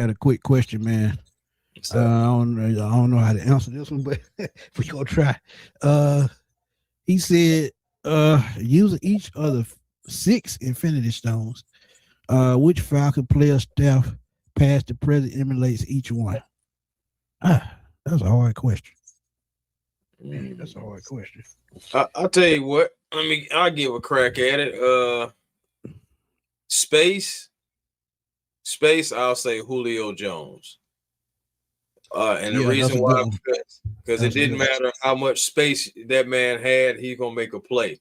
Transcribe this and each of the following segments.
had a quick question, man. I don't know how to answer this one, but we gonna try. He said, using each of the 6 Infinity Stones, which Falcon player staff past the present emulates each one? That's a hard question. That's a hard question. I'll tell you what. I'll give a crack at it. Space. I'll say Julio Jones. And the reason why, because it didn't matter how much space that man had, he's gonna make a play.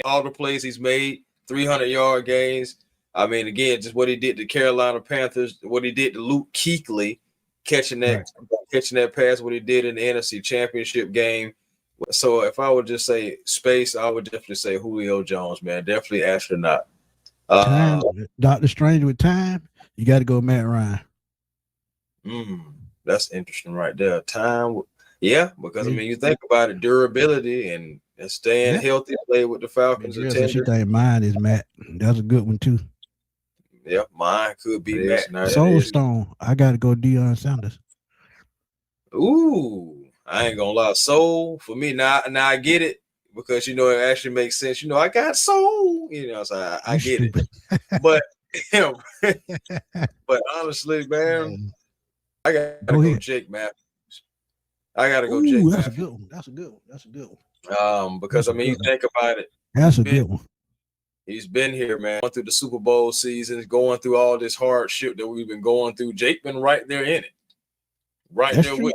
All the plays he's made, 300-yard games. I mean, again, just what he did to Carolina Panthers, what he did to Luke Kuechly, catching that pass, what he did in the NFC Championship game. So if I would just say space, I would definitely say Julio Jones, man. Definitely astronaut. Time, Dr. Strange with time, you got to go Matt Ryan. That's interesting right there. Time, yeah, because I mean, you think about it, durability and staying healthy, play with the Falcons. She think mine is Matt. That's a good one too. Yeah, mine could be Matt. Soul Stone, I got to go Deion Sanders. Ooh, I ain't gonna lie. Soul for me now I get it because it actually makes sense. I got soul. So I get it. But but honestly, man, I gotta go Jake Matthews. I gotta go Jake Matthews. That's a good one. Because you think about it. That's a good one. He's been here, man, going through the Super Bowl seasons, going through all this hardship that we've been going through. Jake been right there in it. Right there with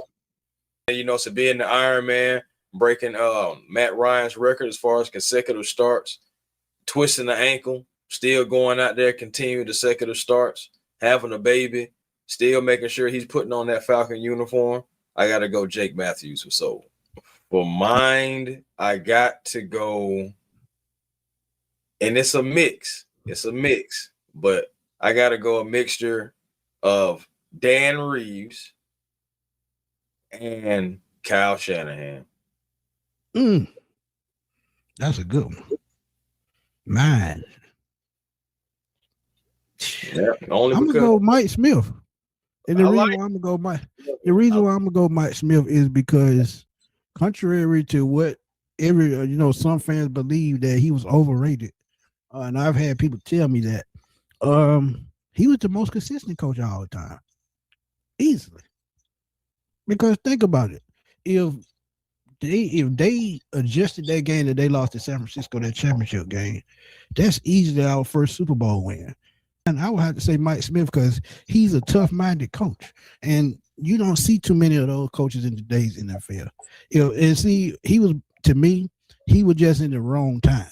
him. So being the Iron Man, breaking Matt Ryan's record as far as consecutive starts, twisting the ankle, still going out there, continuing the consecutive starts, having a baby, still making sure he's putting on that Falcon uniform. I got to go Jake Matthews for soul. For mind, I got to go, and it's a mix. But I got to go a mixture of Dan Reeves and Kyle Shanahan. That's a good one. Mine. Yeah, I'm gonna go Mike Smith. And the reason why I'm gonna go Mike Smith is because contrary to what some fans believe that he was overrated, and I've had people tell me that he was the most consistent coach all the time, easily. Because think about it, if they adjusted that game that they lost to San Francisco, that championship game, that's easily our first Super Bowl win. And I would have to say Mike Smith because he's a tough-minded coach, and you don't see too many of those coaches in today's NFL. And see, he was just in the wrong time.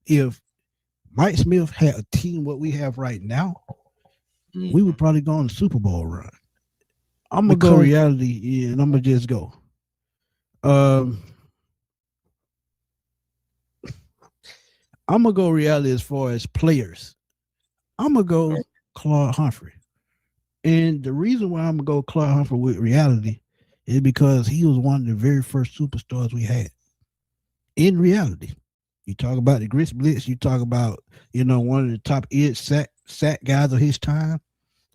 If Mike Smith had a team what we have right now, we would probably go on the Super Bowl run. I'm gonna go reality, and I'm gonna just go. I'm gonna go reality as far as players. I'm gonna go Claude Humphrey, and the reason why I'm gonna go Claude Humphrey with reality is because he was one of the very first superstars we had. In reality, you talk about the Grits Blitz, you talk about one of the top sack guys of his time.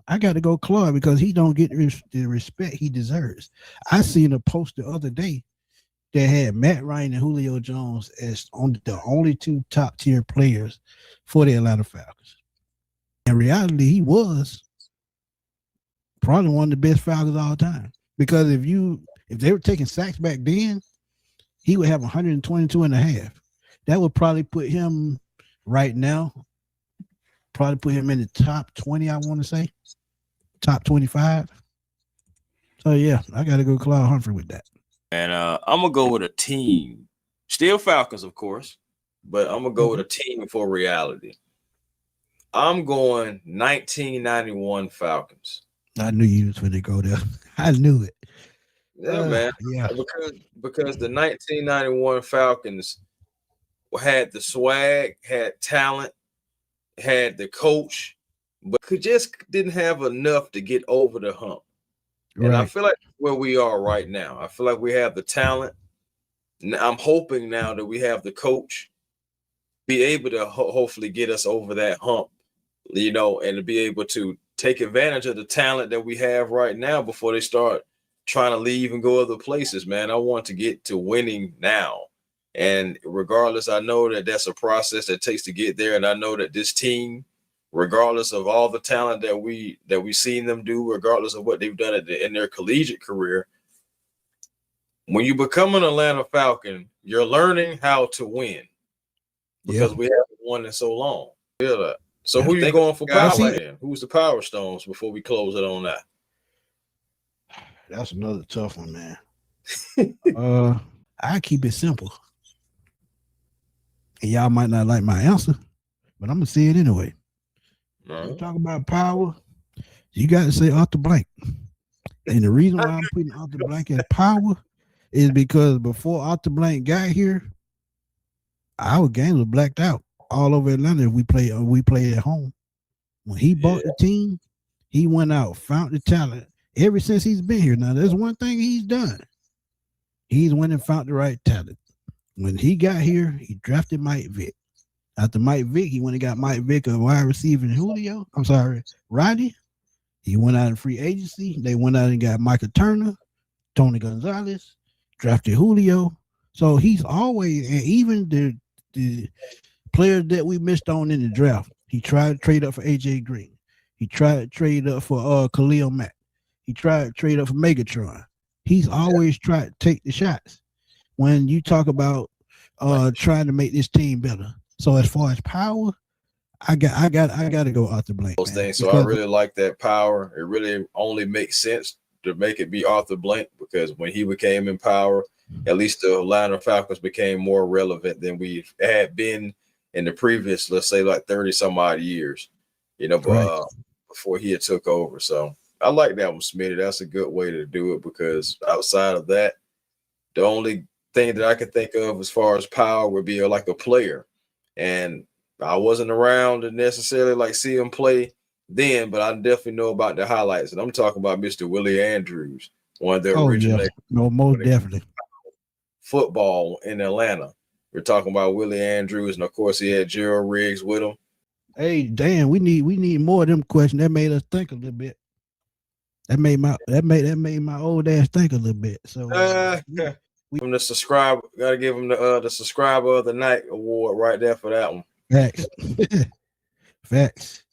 I got to go Claude because he don't get the respect he deserves. I seen a post the other day that had Matt Ryan and Julio Jones as the only 2 top-tier players for the Atlanta Falcons. In reality, he was probably one of the best Falcons of all time. Because if they were taking sacks back then, he would have 122 and a half. That would probably put him right now, probably put him in the top 20, I want to say. Top 25. So, yeah, I got to go Claude Humphrey with that. And I'm going to go with a team. Still Falcons, of course, but I'm going to go with a team for reality. I'm going 1991 Falcons. I knew you was going to go there. I knew it. Yeah, man. Yeah. Because the 1991 Falcons had the swag, had talent, had the coach, but just didn't have enough to get over the hump. Right. And I feel like where we are right now, I feel like we have the talent. I'm hoping now that we have the coach be able to hopefully get us over that hump, and to be able to take advantage of the talent that we have right now before they start trying to leave and go other places, man. I want to get to winning now. And regardless, I know that that's a process that takes to get there. And I know that this team, regardless of all the talent that we seen them do, regardless of what they've done in their collegiate career, when you become an Atlanta Falcon, you're learning how to win because we haven't won in so long. Feel that. So who you going for power in? Who's the Power Stones before we close it on that? That's another tough one, man. I keep it simple. And y'all might not like my answer, but I'm gonna say it anyway. You talk about power, you got to say Arthur Blank. And the reason why I'm putting Arthur Blank as power is because before Arthur Blank got here, our games were blacked out all over Atlanta. We played at home. When he bought the team, he went out, found the talent. Ever since he's been here, now there's one thing he's done. He's went and found the right talent. When he got here, he drafted Mike Vick. After Mike Vick, he went and got Mike Vick, a wide receiver in Julio. Rodney. He went out in free agency. They went out and got Michael Turner, Tony Gonzalez, drafted Julio. So he's always, and even the players that we missed on in the draft, he tried to trade up for AJ Green. He tried to trade up for Khalil Mack. He tried to trade up for Megatron. He's always tried to take the shots. When you talk about trying to make this team better. So as far as power, I got to go Arthur Blank. Those things. So I really like that power. It really only makes sense to make it be Arthur Blank because when he became in power, at least the Atlanta Falcons became more relevant than we had been in the previous, let's say, like 30 some odd years, before he had took over. So I like that one, Smitty. That's a good way to do it because outside of that, the only thing that I could think of as far as power would be like a player. And I wasn't around to necessarily like see him play then, but I definitely know about the highlights. And I'm talking about Mr. Willie Andrews, one of the original most definitely football in Atlanta. We're talking about Willie Andrews, and of course he had Gerald Riggs with him. Hey, Dan, we need more of them questions. That made us think a little bit. That made my old ass think a little bit. So from the subscriber, gotta give him the subscriber of the night award right there for that one. Facts. Facts.